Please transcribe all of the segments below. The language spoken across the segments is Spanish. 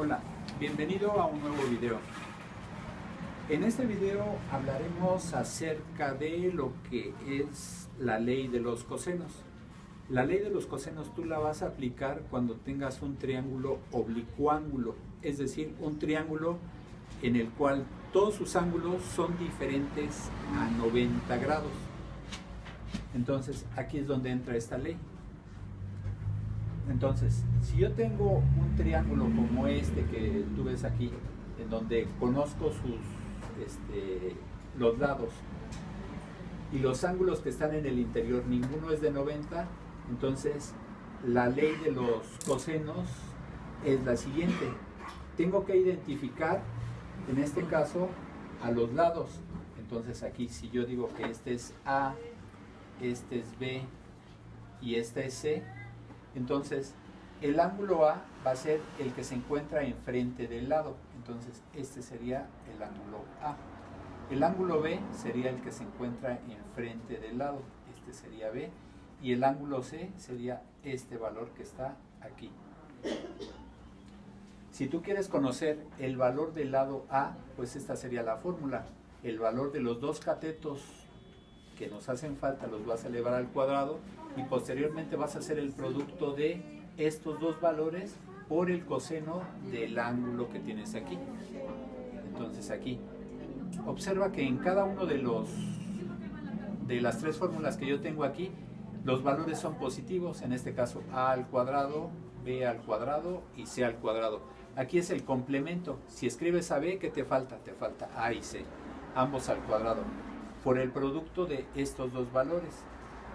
Hola, bienvenido a un nuevo video. En este video hablaremos acerca de lo que es la ley de los cosenos. La ley de los cosenos tú la vas a aplicar cuando tengas un triángulo oblicuángulo, es decir, un triángulo en el cual todos sus ángulos son diferentes a 90 grados. Entonces, aquí es donde entra esta ley. Entonces, si yo tengo un triángulo como este que tú ves aquí, en donde conozco los lados y los ángulos que están en el interior, ninguno es de 90, entonces la ley de los cosenos es la siguiente. Tengo que identificar, en este caso, a los lados. Entonces aquí, si yo digo que este es A, este es B y este es C, entonces el ángulo A va a ser el que se encuentra enfrente del lado. Entonces este sería el ángulo A. El ángulo B sería el que se encuentra enfrente del lado. Este sería B. Y el ángulo C sería este valor que está aquí. Si tú quieres conocer el valor del lado A, pues esta sería la fórmula. El valor de los dos catetos que nos hacen falta los vas a elevar al cuadrado y posteriormente vas a hacer el producto de estos dos valores por el coseno del ángulo que tienes aquí. Entonces aquí, observa que en cada uno de las tres fórmulas que yo tengo aquí, los valores son positivos, en este caso A al cuadrado, B al cuadrado y C al cuadrado. Aquí es el complemento. Si escribes a B, ¿qué te falta? Te falta A y C, ambos al cuadrado, por el producto de estos dos valores,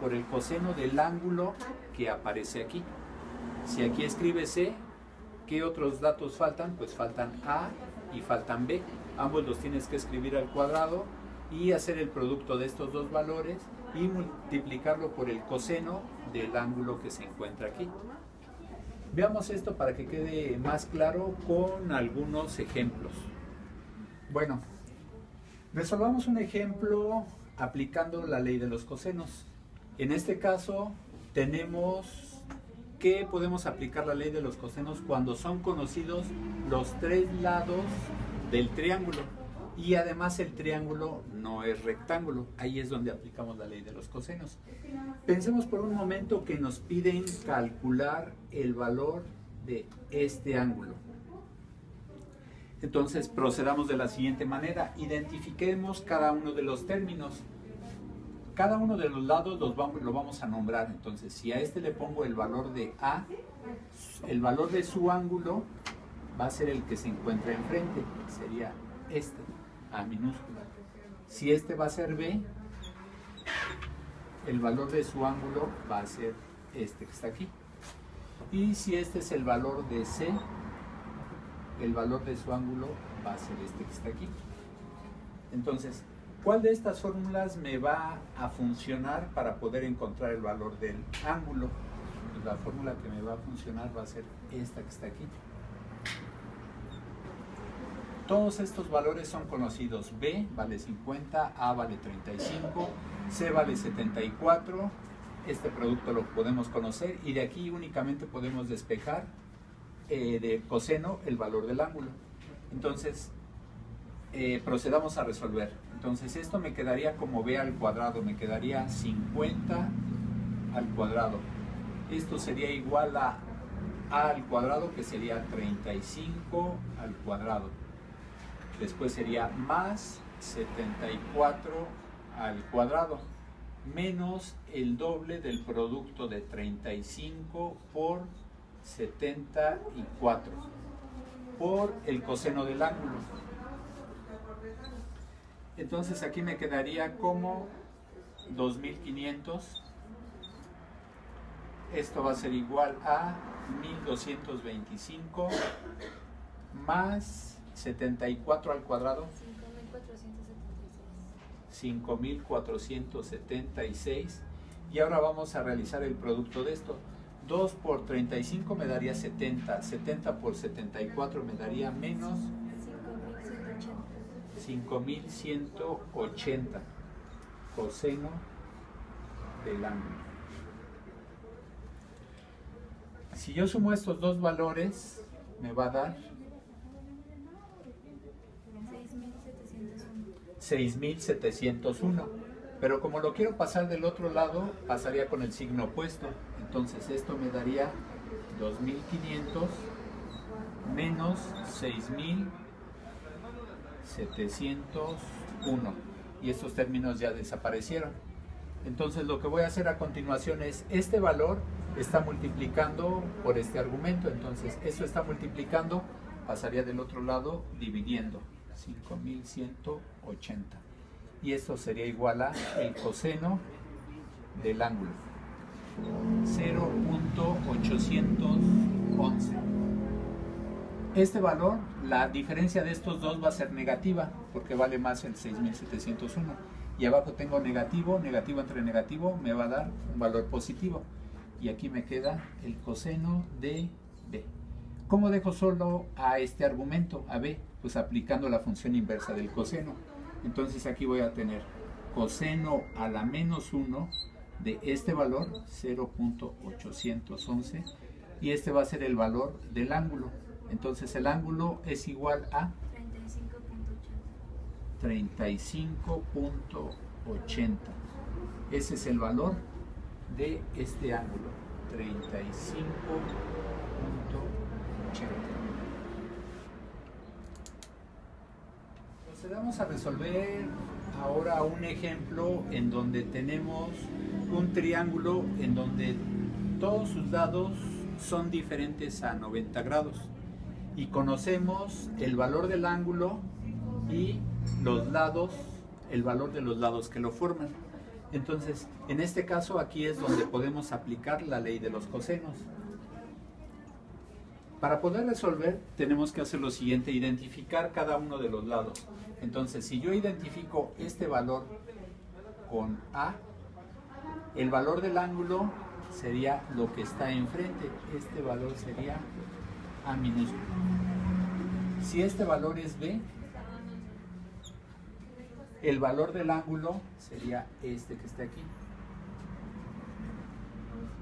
por el coseno del ángulo que aparece aquí. Si aquí escribes C, ¿qué otros datos faltan? Pues faltan A y faltan B. Ambos los tienes que escribir al cuadrado y hacer el producto de estos dos valores y multiplicarlo por el coseno del ángulo que se encuentra aquí. Veamos esto para que quede más claro con algunos ejemplos. Bueno, resolvamos un ejemplo aplicando la ley de los cosenos. En este caso tenemos que podemos aplicar la ley de los cosenos cuando son conocidos los tres lados del triángulo y además el triángulo no es rectángulo. Ahí es donde aplicamos la ley de los cosenos. Pensemos por un momento que nos piden calcular el valor de este ángulo. Entonces procedamos de la siguiente manera. Identifiquemos cada uno de los términos. Cada uno de los lados lo vamos a nombrar. Entonces, si a este le pongo el valor de A, el valor de su ángulo va a ser el que se encuentra enfrente. Sería este, A minúscula. Si este va a ser B, el valor de su ángulo va a ser este que está aquí. Y si este es el valor de C, el valor de su ángulo va a ser este que está aquí. Entonces, ¿cuál de estas fórmulas me va a funcionar para poder encontrar el valor del ángulo? Pues la fórmula que me va a funcionar va a ser esta que está aquí. Todos estos valores son conocidos. B vale 50, A vale 35, C vale 74. Este producto lo podemos conocer y de aquí únicamente podemos despejar de coseno el valor del ángulo. Entonces, procedamos a resolver. Entonces esto me quedaría como B al cuadrado, me quedaría 50 al cuadrado. Esto sería igual a A al cuadrado, que sería 35 al cuadrado. Después sería más 74 al cuadrado, menos el doble del producto de 35 por 74 por el coseno del ángulo. Entonces aquí me quedaría como 2500. Esto va a ser igual a 1225 más 74 al cuadrado, 5476. Y ahora vamos a realizar el producto de esto. 2 por 35 me daría 70. 70 por 74 me daría menos 5180 coseno del ángulo. Si yo sumo estos dos valores, me va a dar 6.701. Pero como lo quiero pasar del otro lado, pasaría con el signo opuesto. Entonces esto me daría 2.500 menos 6.701. Y estos términos ya desaparecieron. Entonces lo que voy a hacer a continuación es, este valor está multiplicando por este argumento. Entonces esto está multiplicando, pasaría del otro lado dividiendo. 5.180. Y esto sería igual a el coseno del ángulo. 0.811. Este valor, la diferencia de estos dos va a ser negativa, porque vale más el 6.701. Y abajo tengo negativo, negativo entre negativo me va a dar un valor positivo. Y aquí me queda el coseno de B. ¿Cómo dejo solo a este argumento, a B? Pues aplicando la función inversa del coseno. Entonces aquí voy a tener coseno a la menos 1 de este valor, 0.811, y este va a ser el valor del ángulo. Entonces el ángulo es igual a 35.80. Ese es el valor de este ángulo, 35.80. Procedamos a resolver ahora un ejemplo en donde tenemos un triángulo en donde todos sus lados son diferentes a 90 grados y conocemos el valor del ángulo y los lados, el valor de los lados que lo forman. Entonces, en este caso aquí es donde podemos aplicar la ley de los cosenos. Para poder resolver tenemos que hacer lo siguiente, identificar cada uno de los lados. Entonces, si yo identifico este valor con A, el valor del ángulo sería lo que está enfrente. Este valor sería A minúsculo. Si este valor es B, el valor del ángulo sería este que está aquí.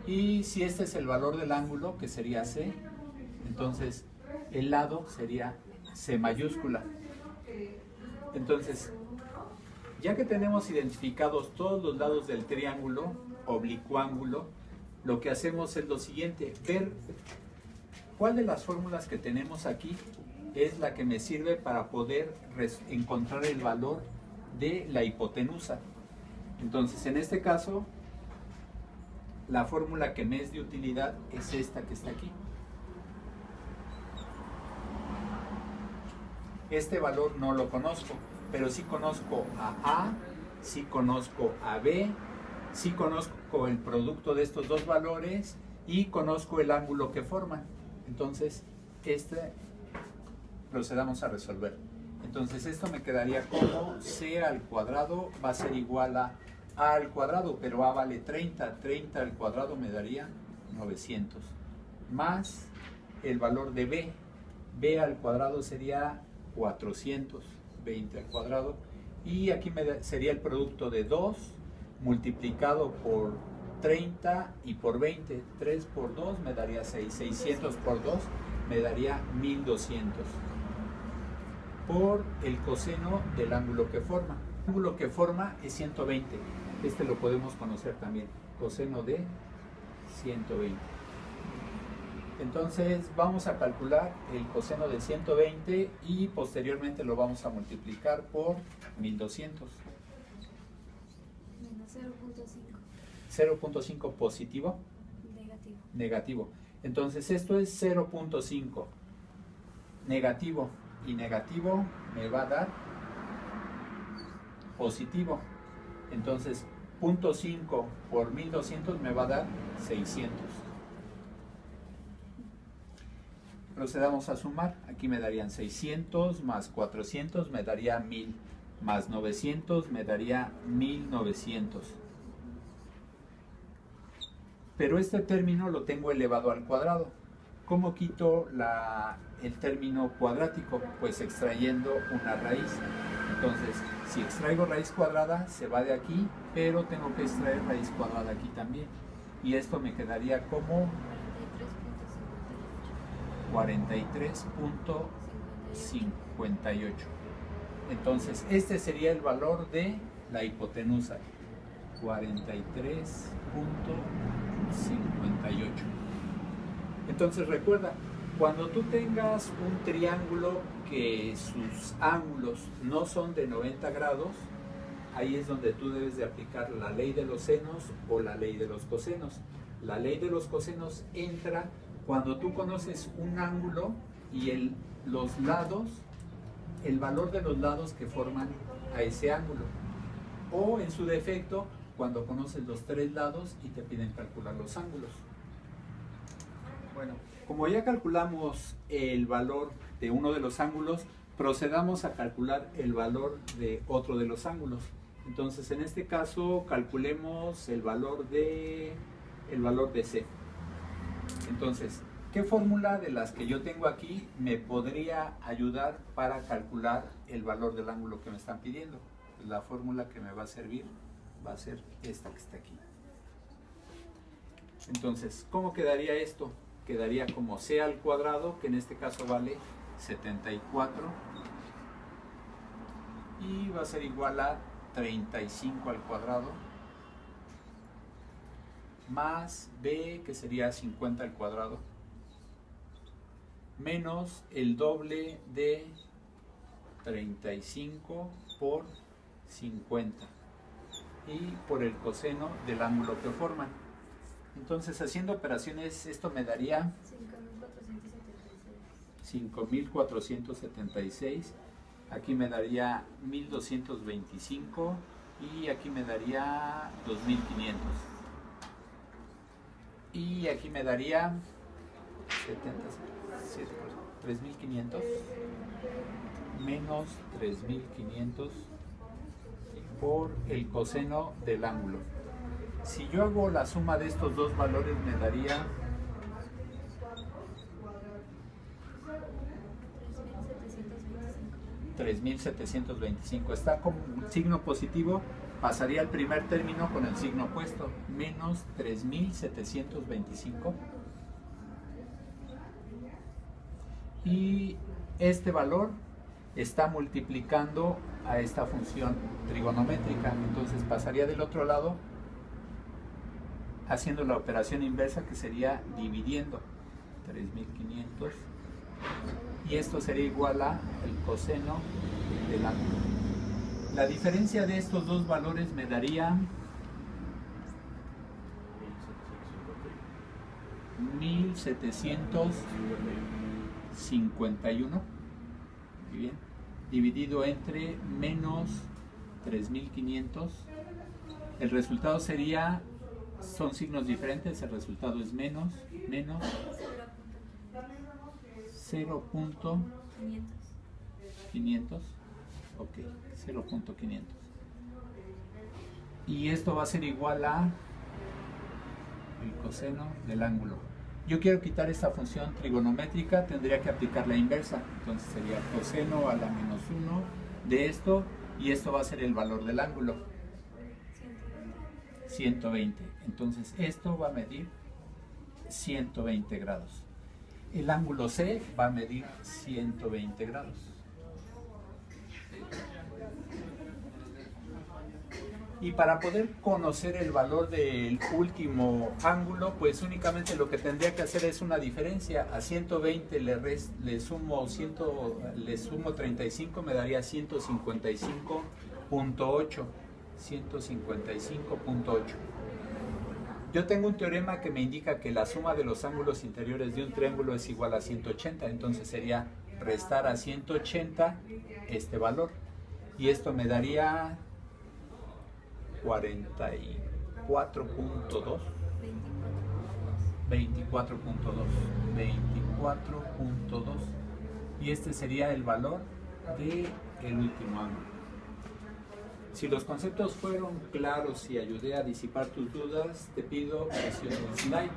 Y si este es el valor del ángulo, que sería C, entonces el lado sería C mayúscula. Entonces, ya que tenemos identificados todos los lados del triángulo oblicuángulo, lo que hacemos es lo siguiente, ver cuál de las fórmulas que tenemos aquí es la que me sirve para poder encontrar el valor de la hipotenusa. Entonces, en este caso, la fórmula que me es de utilidad es esta que está aquí. Este valor no lo conozco, pero sí conozco a A, sí conozco a B, sí conozco el producto de estos dos valores y conozco el ángulo que forman. Entonces, procedamos a resolver. Entonces, esto me quedaría como C al cuadrado va a ser igual a al cuadrado, pero A vale 30. 30 al cuadrado me daría 900. Más el valor de B. B al cuadrado sería 420 al cuadrado. Y aquí sería el producto de 2 multiplicado por 30 y por 20. 3 por 2 me daría 6. 600 por 2 me daría 1200. Por el coseno del ángulo que forma. El ángulo que forma es 120. Este lo podemos conocer también. Coseno de 120. Entonces vamos a calcular el coseno de 120 y posteriormente lo vamos a multiplicar por 1200. Menos 0.5. 0.5 positivo. Negativo. Negativo. Entonces esto es 0.5 negativo y negativo me va a dar positivo. Entonces 0.5 por 1200 me va a dar 600. Procedamos a sumar. Aquí me darían 600 más 400 me daría 1000 más 900 me daría 1900. Pero este término lo tengo elevado al cuadrado. ¿Cómo quito el término cuadrático? Pues extrayendo una raíz. Entonces, si extraigo raíz cuadrada, se va de aquí, pero tengo que extraer raíz cuadrada aquí también. Y esto me quedaría como 43.58. Entonces, este sería el valor de la hipotenusa, 43.58. Entonces, recuerda, cuando tú tengas un triángulo que sus ángulos no son de 90 grados, ahí es donde tú debes de aplicar la ley de los senos o la ley de los cosenos. La ley de los cosenos entra cuando tú conoces un ángulo y los lados, el valor de los lados que forman a ese ángulo. O en su defecto, cuando conoces los tres lados y te piden calcular los ángulos. Bueno, como ya calculamos el valor de uno de los ángulos, procedamos a calcular el valor de otro de los ángulos. Entonces, en este caso, calculemos el valor de C. Entonces, ¿qué fórmula de las que yo tengo aquí me podría ayudar para calcular el valor del ángulo que me están pidiendo? La fórmula que me va a servir va a ser esta que está aquí. Entonces, ¿cómo quedaría esto? Quedaría como C al cuadrado, que en este caso vale 74, y va a ser igual a 35 al cuadrado, más B, que sería 50 al cuadrado, menos el doble de 35 por 50, y por el coseno del ángulo que forman. Entonces, haciendo operaciones, esto me daría 5.476. Aquí me daría 1.225 y aquí me daría 2.500. Y aquí me daría 3.500 menos 3.500 por el coseno del ángulo. Si yo hago la suma de estos dos valores, me daría 3.725. Está con signo positivo, pasaría al primer término con el signo opuesto, menos 3.725. Y este valor está multiplicando a esta función trigonométrica, entonces pasaría del otro lado haciendo la operación inversa, que sería dividiendo 3.500, y esto sería igual a el coseno del ángulo. La diferencia de estos dos valores me daría 1.751, muy bien, dividido entre menos 3.500. El resultado sería, son signos diferentes, el resultado es menos 0.500, ok, 0.500. Y esto va a ser igual a el coseno del ángulo. Yo quiero quitar esta función trigonométrica, tendría que aplicar la inversa, entonces sería coseno a la menos 1 de esto, y esto va a ser el valor del ángulo, 120. Entonces esto va a medir 120 grados. El ángulo C va a medir 120 grados. Y para poder conocer el valor del último ángulo, pues únicamente lo que tendría que hacer es una diferencia. A 120 le sumo 35, me daría 155.8. 155.8. Yo tengo un teorema que me indica que la suma de los ángulos interiores de un triángulo es igual a 180, entonces sería restar a 180 este valor, y esto me daría 44.2, 24.2, y este sería el valor del último ángulo. Si los conceptos fueron claros y ayudé a disipar tus dudas, te pido que presiones like,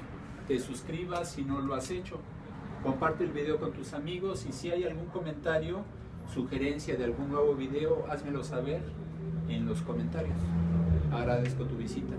te suscribas si no lo has hecho, comparte el video con tus amigos, y si hay algún comentario, sugerencia de algún nuevo video, házmelo saber en los comentarios. Agradezco tu visita.